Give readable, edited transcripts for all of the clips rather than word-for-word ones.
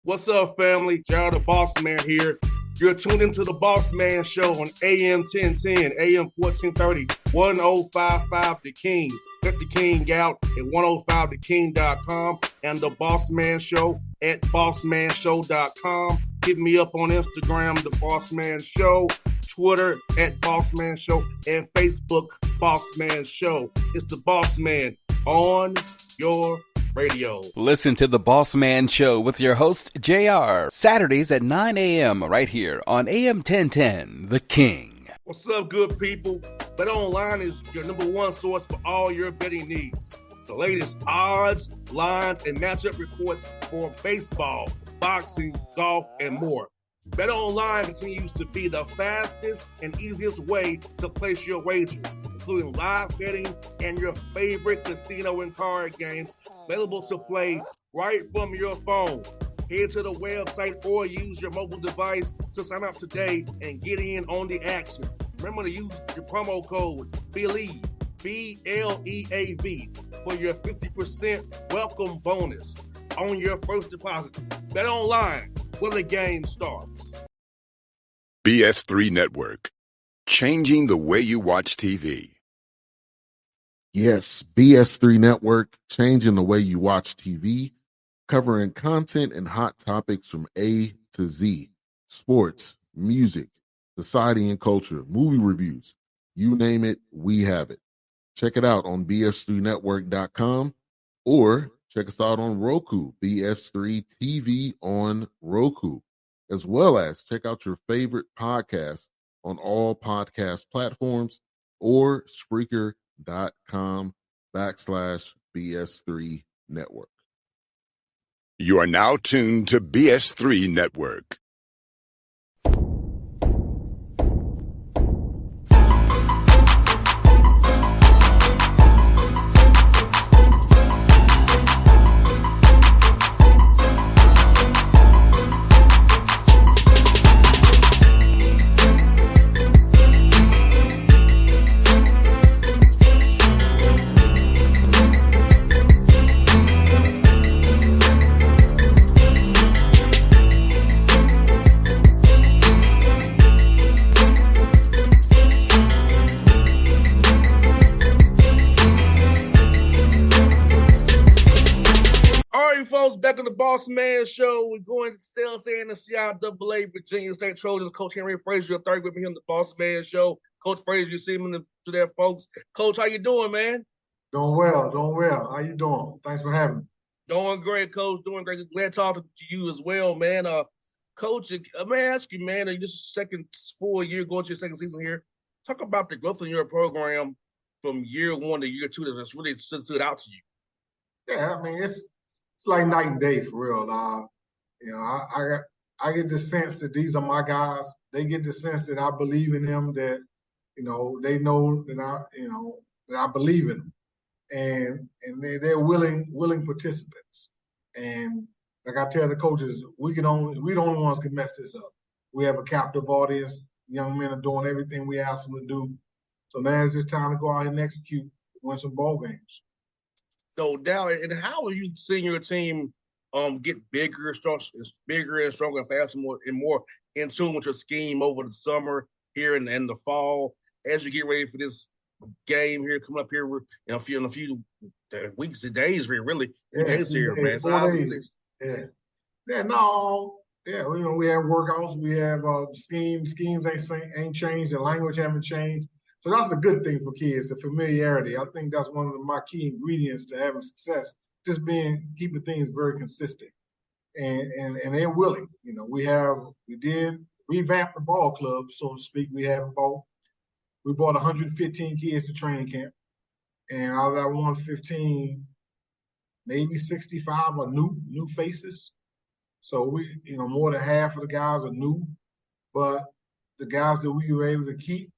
What's up, family? Jared the Bossman here. You're tuned into the Bossman Show on AM 1010, AM 1430, 1055 The King. Let the King out at 105theking.com and the Bossman Show at bossmanshow.com. Hit me up on Instagram, The Bossman Show, Twitter at Bossman Show, and Facebook, Bossman Show. It's the Bossman on your radio. Listen to the Bossman Show with your host, JR, Saturdays at 9 a.m. right here on AM 1010, The King. What's up, good people? BetOnline is your number one source for all your betting needs. The latest odds, lines, and matchup reports for baseball, boxing, golf, and more. BetOnline continues to be the fastest and easiest way to place your wagers, including live betting and your favorite casino and card games available to play right from your phone. Head to the website or use your mobile device to sign up today and get in on the action. Remember to use your promo code BELIEVE, BLEAV, for your 50% welcome bonus on your first deposit. BetOnline, where the game starts. BS3 Network, changing the way you watch TV. Yes, BS3 Network, changing the way you watch TV, covering content and hot topics from A to Z, sports, music, society and culture, movie reviews, you name it, we have it. Check it out on bs3network.com or check us out on Roku, BS3 TV on Roku, as well as check out your favorite podcast on all podcast platforms or Spreaker.com/BS3 Network. You are now tuned to BS3 Network. Back on the Bossman Show, we're going to Sales A and the CIAA Virginia State Trojans. Coach Henry Frazier III with me on the Bossman Show. Coach Frazier, you see him to their folks. Coach, how you doing, man? Doing well. How you doing? Thanks for having me. Doing great, Coach. Doing great. Glad talking to you as well, man. Coach, may I ask you, man, this is second full year, going to your second season here. Talk about the growth in your program from year one to year two that's really stood out to you. Yeah, I mean, it's like night and day for real. I get the sense that these are my guys. They get the sense that I believe in them, that, they know that I believe in them. And they're willing participants. And like I tell the coaches, we the only ones can mess this up. We have a captive audience. Young men are doing everything we ask them to do. So now it's just time to go out and execute, win some ball games. No doubt. And how are you seeing your team get bigger and stronger and faster and more in tune with your scheme over the summer here and the fall as you get ready for this game here coming up here in a few weeks and days here, really. Days here, man. So days. We have workouts, we have schemes ain't changed, the language haven't changed. So that's the good thing for kids, the familiarity. I think that's one of my key ingredients to having success, just keeping things very consistent. And they're willing. We did revamp the ball club, so to speak. We brought 115 kids to training camp. And out of that 115, maybe 65 are new faces. So more than half of the guys are new, but the guys that we were able to keep,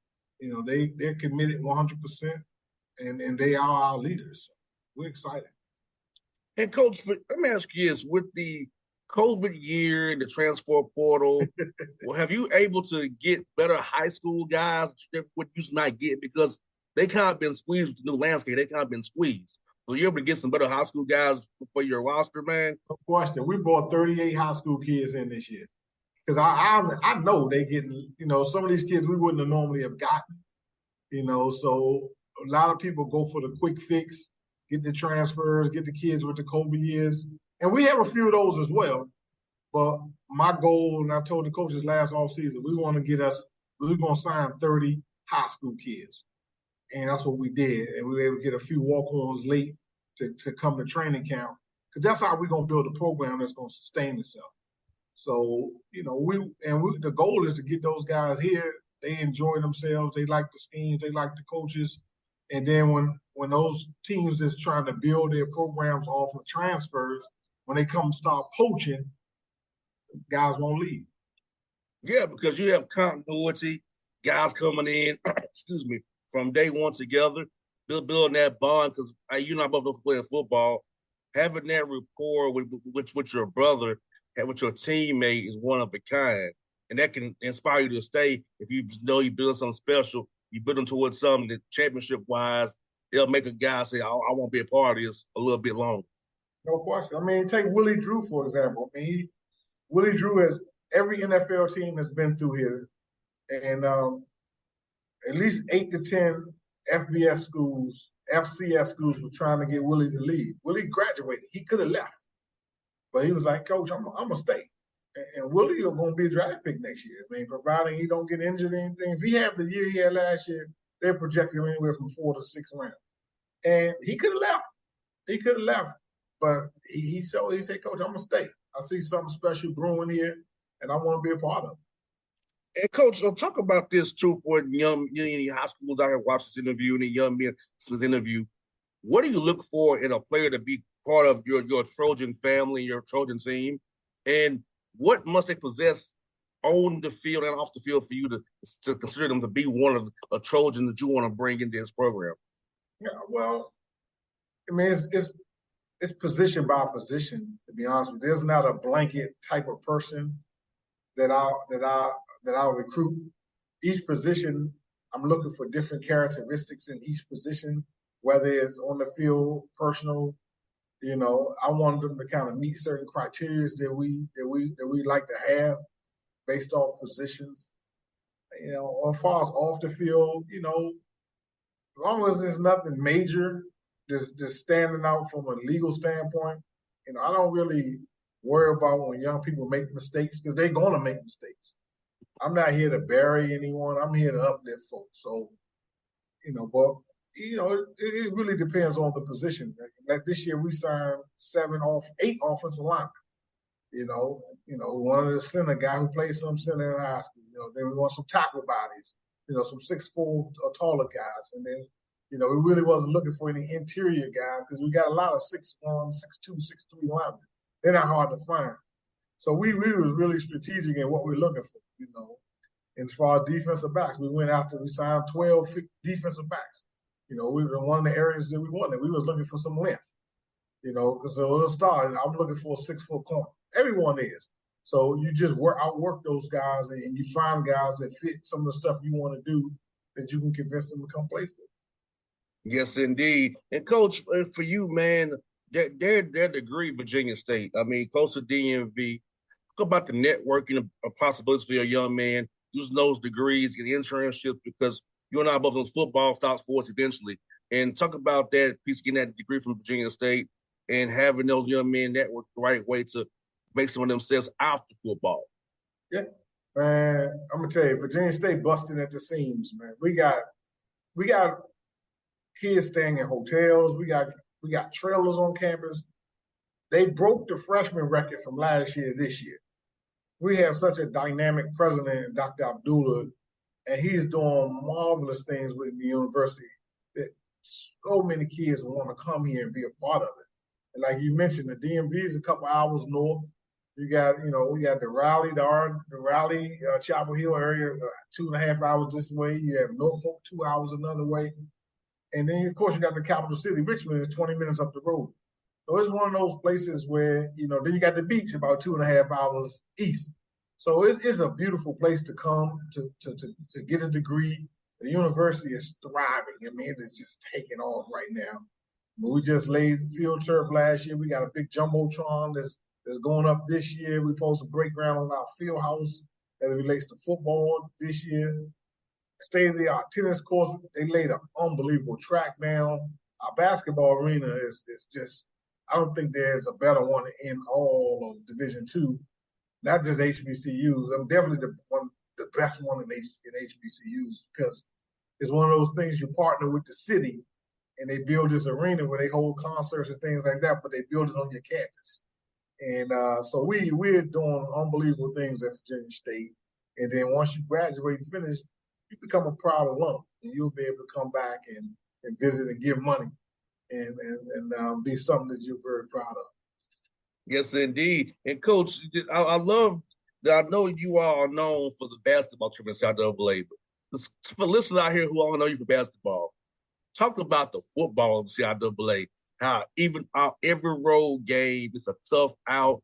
they're committed 100%, and they are our leaders. We're excited. And Coach, let me ask you this: with the COVID year and the transfer portal, have you able to get better high school guys that what you used to not get because they kind of been squeezed with the new landscape? They kind of been squeezed. So you able to get some better high school guys for your roster, man? No question. We brought 38 high school kids in this year. Because I know they getting, some of these kids we wouldn't have normally have gotten, so a lot of people go for the quick fix, get the transfers, get the kids with the COVID years. And we have a few of those as well. But my goal, and I told the coaches last offseason, we're going to sign 30 high school kids. And that's what we did. And we were able to get a few walk-ons late to come to training camp. Because that's how we're going to build a program that's going to sustain itself. So, the goal is to get those guys here. They enjoy themselves. They like the schemes. They like the coaches. And then when those teams that's trying to build their programs off of transfers, when they come start poaching, guys won't leave. Yeah, because you have continuity, guys coming in, excuse me, from day one together, building that bond. Because you're not both playing football, having that rapport with your brother and with your teammate is one of a kind, and that can inspire you to stay. If you know you build something special, you build them towards something that championship-wise, they'll make a guy say, I want to be a part of this a little bit longer. No question. I mean, take Willie Drew, for example. I mean, Willie Drew has every NFL team has been through here, and at least 8 to 10 FCS schools were trying to get Willie to leave. Willie graduated. He could have left. But he was like, Coach, I'm going to stay. And Willie is going to be a draft pick next year. I mean, providing he don't get injured or anything. If he had the year he had last year, they're projecting him anywhere from 4th to 6th round. And he could have left. But he said, Coach, I'm going to stay. I see something special brewing here, and I want to be a part of it. And Coach, talk about this too for young high schools out here watch this interview and the young men this interview. What do you look for in a player to be part of your Trojan family, your Trojan team? And what must they possess on the field and off the field for you to consider them to be one of a Trojan that you want to bring into this program? Yeah, well, I mean, it's position by position, to be honest with you. There's not a blanket type of person that I'll recruit. Each position, I'm looking for different characteristics in each position, whether it's on the field, personal. I want them to kind of meet certain criteria that we like to have based off positions. As far as off the field, as long as there's nothing major, just standing out from a legal standpoint, I don't really worry about when young people make mistakes because they're going to make mistakes. I'm not here to bury anyone. I'm here to uplift folks. So, but it really depends on the position. Like this year, we signed 8 offensive linemen. One of the center guy who played some center in high school. Then we want some tackle bodies. Some 6'4" or taller guys, and then we really wasn't looking for any interior guys because we got a lot of 6'1", 6'2", 6'3" linemen. They're not hard to find. So we was really strategic in what we're looking for. And as far as defensive backs, we signed 12 defensive backs. We were one of the areas that we wanted. We was looking for some length, because it'll start. I'm looking for a 6-foot corner. Everyone is. So you just outwork those guys, and you find guys that fit some of the stuff you want to do that you can convince them to come play for. Yes, indeed. And Coach, for you, man, their degree, Virginia State. I mean, close to DMV. Talk about the networking of possibilities for your young man using those degrees, get internships, because you and I both know football stops sports eventually. And talk about that piece, getting that degree from Virginia State and having those young men network the right way to make some of themselves after football. Yeah, man, I'm gonna tell you, Virginia State busting at the seams, man. We got kids staying in hotels. We got trailers on campus. They broke the freshman record from last year this year. We have such a dynamic president, Dr. Abdullah, and he's doing marvelous things with the university that so many kids want to come here and be a part of it. And like you mentioned, the DMV is a couple hours north. You got, we got the Raleigh, Chapel Hill area, 2.5 hours this way. You have Norfolk, 2 hours another way. And then, of course, you got the capital city, Richmond, is 20 minutes up the road. So it's one of those places where, then you got the beach about 2.5 hours east. So it's a beautiful place to come to get a degree. The university is thriving. I mean, it's just taking off right now. We just laid field turf last year. We got a big jumbotron that's going up this year. We're supposed to break ground on our field house as it relates to football this year. State-of-the-art tennis course. They laid an unbelievable track down. Our basketball arena is just, I don't think there's a better one in all of Division II, not just HBCUs. I'm definitely the best one in HBCUs, because it's one of those things you partner with the city and they build this arena where they hold concerts and things like that, but they build it on your campus. And so we're doing unbelievable things at Virginia State. And then once you graduate and finish, you become a proud alum, and you'll be able to come back and visit and give money and be something that you're very proud of. Yes, indeed. And Coach, I love that. I know you all are known for the basketball tournament in CIAA, but for listeners out here who all know you for basketball, talk about the football in CIAA. How even every road game is a tough out.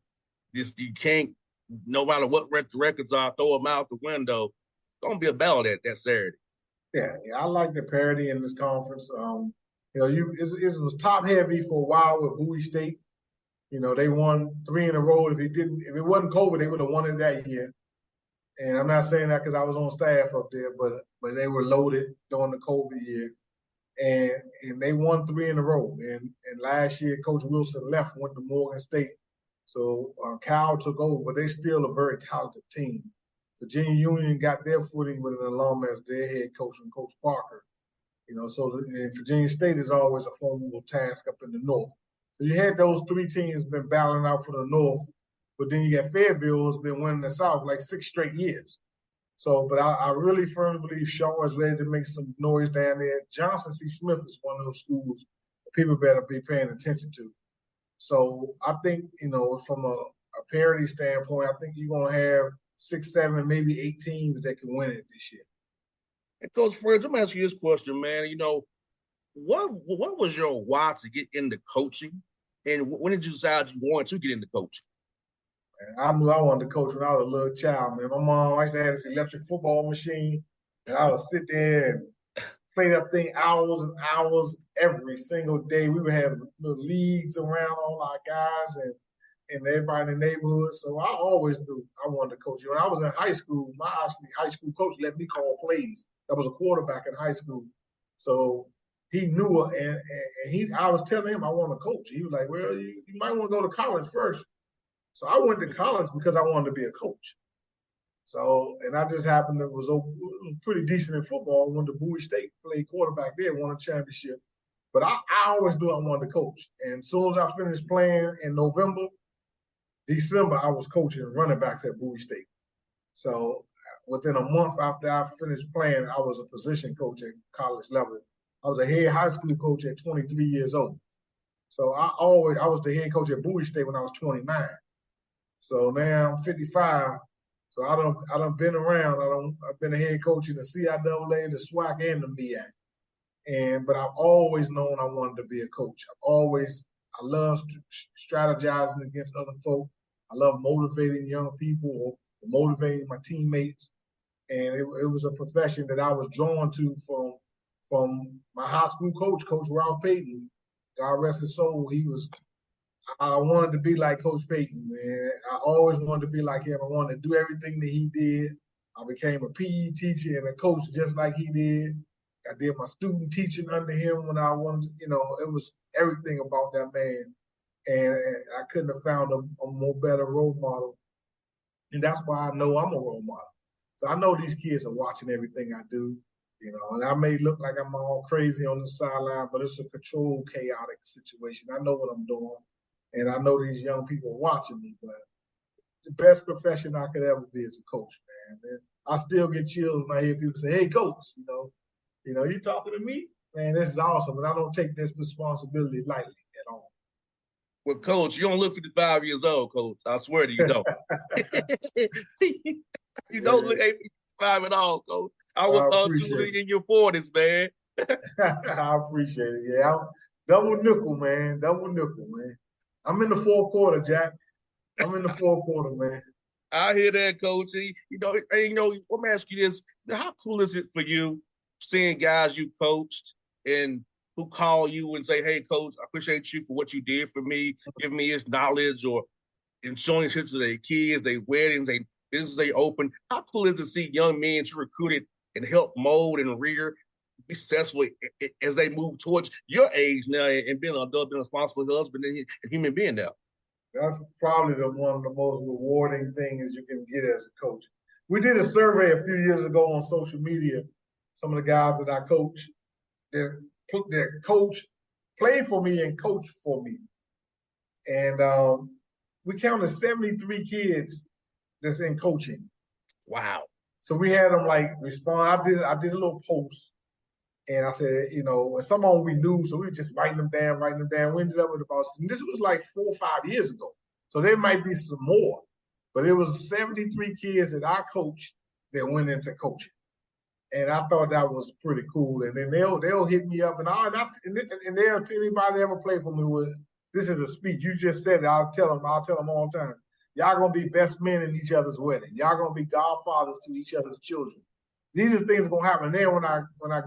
Just you can't, no matter what the records are, throw them out the window. It's gonna be a battle that Saturday. Yeah, I like the parity in this conference. It was top heavy for a while with Bowie State. They won 3 in a row. If it wasn't COVID, they would have won it that year. And I'm not saying that because I was on staff up there, but they were loaded during the COVID year. And they won 3 in a row. And last year, Coach Wilson left, went to Morgan State. So Cal took over, but they're still a very talented team. Virginia Union got their footing with an alum as their head coach, and Coach Parker. So Virginia State is always a formidable task up in the north. So you had those 3 teams been battling out for the north, but then you got Fayetteville who's been winning the south like 6 straight years. So, but I really firmly believe Shaw is ready to make some noise down there. Johnson C. Smith is one of those schools that people better be paying attention to. So I think, from a parity standpoint, I think you're going to have 6, 7, maybe 8 teams that can win it this year. And Coach Fred, I'm asking you this question, man. What was your why to get into coaching, and when did you decide you wanted to get into coaching? I knew I wanted to coach when I was a little child, man. My mom used to have this electric football machine, and I would sit there and play that thing hours and hours every single day. We would have little leagues around all our guys and everybody in the neighborhood. So I always knew I wanted to coach. When I was in high school, my high school coach let me call plays. I was a quarterback in high school. So he knew, and I was telling him I want to coach. He was like, well, you might want to go to college first. So I went to college because I wanted to be a coach. So, and I just happened to was pretty decent in football. Went to Bowie State, played quarterback there, won a championship. But I always knew I wanted to coach. And as soon as I finished playing in December, I was coaching running backs at Bowie State. So within a month after I finished playing, I was a position coach at college level. I was a head high school coach at 23 years old. So I was the head coach at Bowie State when I was 29. So now I'm 55. So I done been around. I've been a head coach in the CIAA, the SWAC, and the MEAC. But I've always known I wanted to be a coach. I love strategizing against other folk. I love motivating young people or motivating my teammates. And it was a profession that I was drawn to from my high school coach, Coach Ralph Payton. God rest his soul. I wanted to be like Coach Payton, man. I always wanted to be like him. I wanted to do everything that he did. I became a PE teacher and a coach just like he did. I did my student teaching under him when I wanted, it was everything about that man. And I couldn't have found a more better role model. And that's why I know I'm a role model. So I know these kids are watching everything I do, and I may look like I'm all crazy on the sideline, but it's a controlled, chaotic situation. I know what I'm doing. And I know these young people are watching me, but the best profession I could ever be is a coach, man. And I still get chills when I hear people say, hey, coach, you talking to me? Man, this is awesome. And I don't take this responsibility lightly at all. Well, Coach, you don't look 55 years old, Coach. I swear to you, don't. You don't look 55 at all, Coach. I would thought you were in your 40s, man. I appreciate it. Yeah, double nickel, man. I'm in the fourth quarter, Jack. I'm in the fourth quarter, man. I hear that, Coach. Let me ask you this. How cool is it for you seeing guys you coached and who call you and say, "Hey, coach, I appreciate you for what you did for me, giving me his knowledge or and showing shit to their kids, their weddings, their businesses they open." How cool is it to see young men you recruited and help mold and rear be successful as they move towards your age now and being an adult, being a responsible husband and a human being now? That's probably one of the most rewarding things you can get as a coach. We did a survey a few years ago on social media. Some of the guys that I coach, that coach, played for me and coached for me. And we counted 73 kids that's in coaching. Wow. So we had them like respond. I did a little post. And I said, you know, and some of them we knew, so we were just writing them down. We ended up with about, and this was like 4 or 5 years ago. So there might be some more. But it was 73 kids that I coached that went into coaching. And I thought that was pretty cool. And then they'll hit me up and they'll tell anybody that ever played for me with, this is a speech. You just said it. I'll tell them all the time. Y'all gonna be best men in each other's wedding. Y'all gonna be godfathers to each other's children. These are things gonna happen. Then when I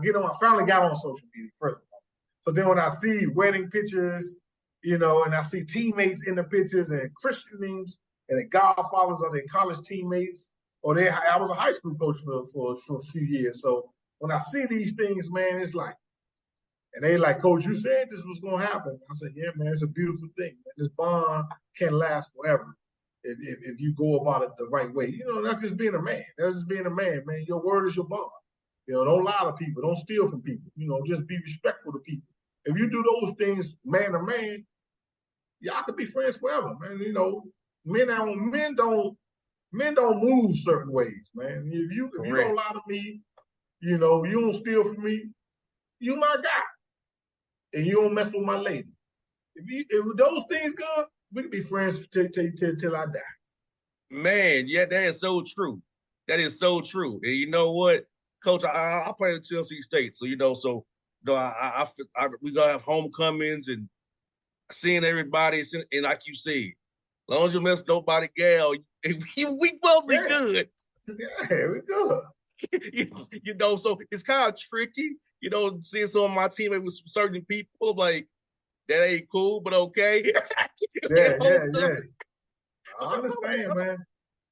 get on, I finally got on social media, first of all. So then when I see wedding pictures, you know, and I see teammates in the pictures and christenings and the godfathers of their college teammates, I was a high school coach for a few years. So when I see these things, man, it's like, and they like, "Coach, you said this was gonna happen." I said, "Yeah, man, it's a beautiful thing. Man. This bond can last forever if you go about it the right way." You know, that's just being a man. That's just being a man, man. Your word is your bond. You know, don't lie to people. Don't steal from people. You know, just be respectful to people. If you do those things man to man, y'all could be friends forever, man. You know, men don't move certain ways, man. If you don't lie to me, you know, you don't steal from me, you my guy. And you don't mess with my lady. If those things good, we can be friends till I die. Man, yeah, that is so true. That is so true. And you know what, Coach, I play at Tennessee State, so we gotta have homecomings and seeing everybody. And like you said, as long as you mess nobody, gal, we both be good. Yeah, we good. You know, so it's kind of tricky. You know, seeing some of my teammates with certain people, like, that ain't cool, but okay. Yeah. I understand, man.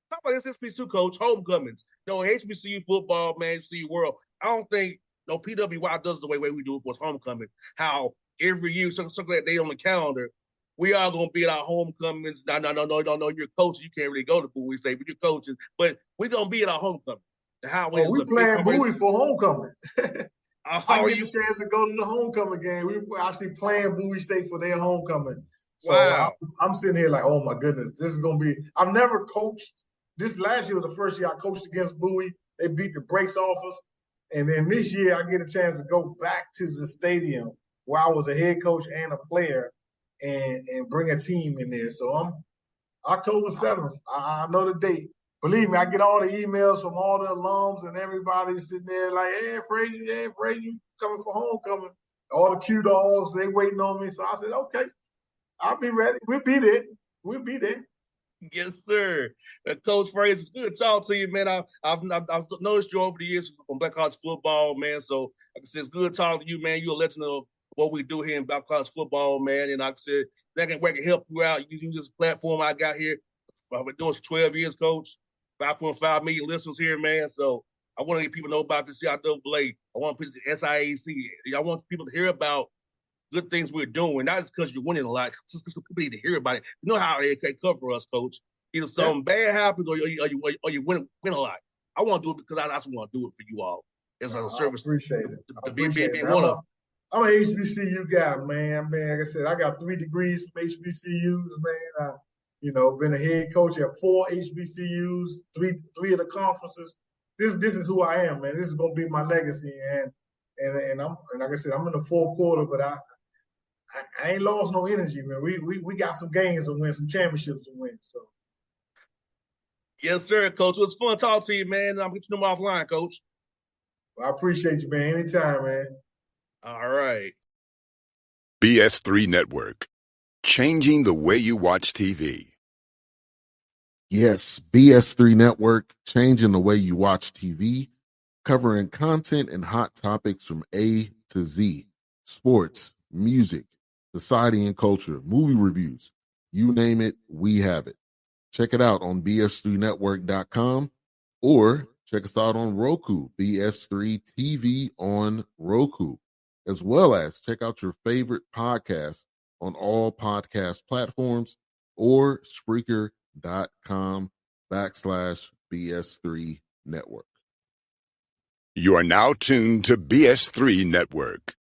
Talk about this HBCU, Coach, homecomings. You know, HBCU football, man, HBCU world. I don't think PWI does the way we do it for homecoming. How every year, something that day on the calendar, we are gonna be at our homecomings. No, you're coaching. You can't really go to Bowie State, but you're coaching. But we're gonna be at our homecoming. We playing Bowie for homecoming. I get the chance to go to the homecoming game. We were actually playing Bowie State for their homecoming. So wow. I'm sitting here like, oh my goodness, this is gonna be. I've never coached. This last year was the first year I coached against Bowie. They beat the brakes off us, and then this year I get a chance to go back to the stadium where I was a head coach and a player, and bring a team in there. So I'm October 7th. I know the date. Believe me, I get all the emails from all the alums and everybody sitting there like, "Hey, Frazier, you coming for homecoming?" All the Q dogs, they waiting on me. So I said, "Okay, I'll be ready. We'll be there." Yes, sir. Coach Frazier, it's good to talk to you, man. I've noticed you over the years from Black College football, man. So like I said, it's good talking to you, man. You're a legend of what we do here in Black College football, man. And like I said, where I can help you out, use this platform I got here. I've been doing this for 12 years, Coach. 5.5 million listeners here, man. So I want to get people to know about the CIAA. I want people to SIAC. I want people to hear about good things we're doing, not just because you're winning a lot, just because people need to hear about it. You know how they cover us, Coach. Either something bad happens or you win a lot. I want to do it because I just want to do it for you all as a service. I appreciate it. I'm an HBCU guy, man. Like I said, I got 3 degrees from HBCUs, man. Been a head coach at 4 HBCUs, three of the conferences. This is who I am, man. This is gonna be my legacy, and like I said, I'm in the 4th quarter, but I ain't lost no energy, man. We got some games to win, some championships to win. So, yes, sir, Coach. It was fun talking to you, man. I'm getting them offline, Coach. Well, I appreciate you, man. Anytime, man. All right. BS3 Network, changing the way you watch TV. Yes, BS3 Network, changing the way you watch TV, covering content and hot topics from A to Z. sports, music, society and culture, movie reviews. You name it, we have it. Check it out on bs3network.com or check us out on Roku, BS3 TV on Roku, as well as check out your favorite podcast on all podcast platforms or Spreaker.com/BS3 Network. You are now tuned to BS3 Network.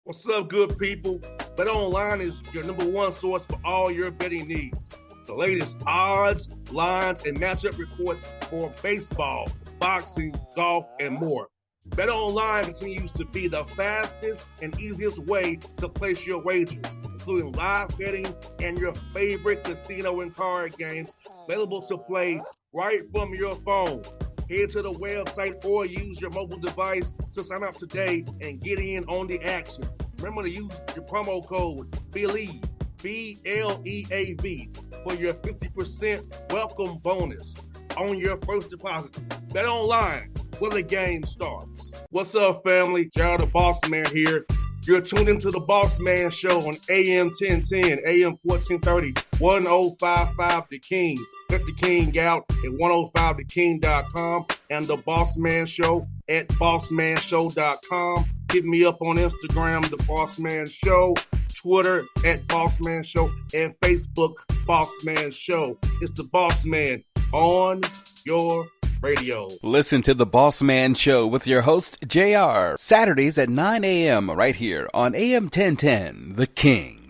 What's up, good people? Bet Online is your number one source for all your betting needs. The latest odds, lines, and matchup reports for baseball, boxing, golf, and more. Bet Online continues to be the fastest and easiest way to place your wagers, including live betting and your favorite casino and card games available to play right from your phone. Head to the website or use your mobile device to sign up today and get in on the action. Remember to use your promo code BELIEVE, BLEAV, for your 50% welcome bonus on your first deposit. Bet Online, where the game starts. What's up, family? Jared the Bossman here. You're tuned into the Bossman Show on AM 1010, AM 1430, 1055 The King. Check The King out at 105theking.com and the Bossman Show at bossmanshow.com. Hit me up on Instagram, The Bossman Show, Twitter at Bossman Show, and Facebook, Bossman Show. It's the Bossman on your radio. Listen to the Bossman Show with your host, JR, Saturdays at 9 a.m. right here on AM 1010, The King.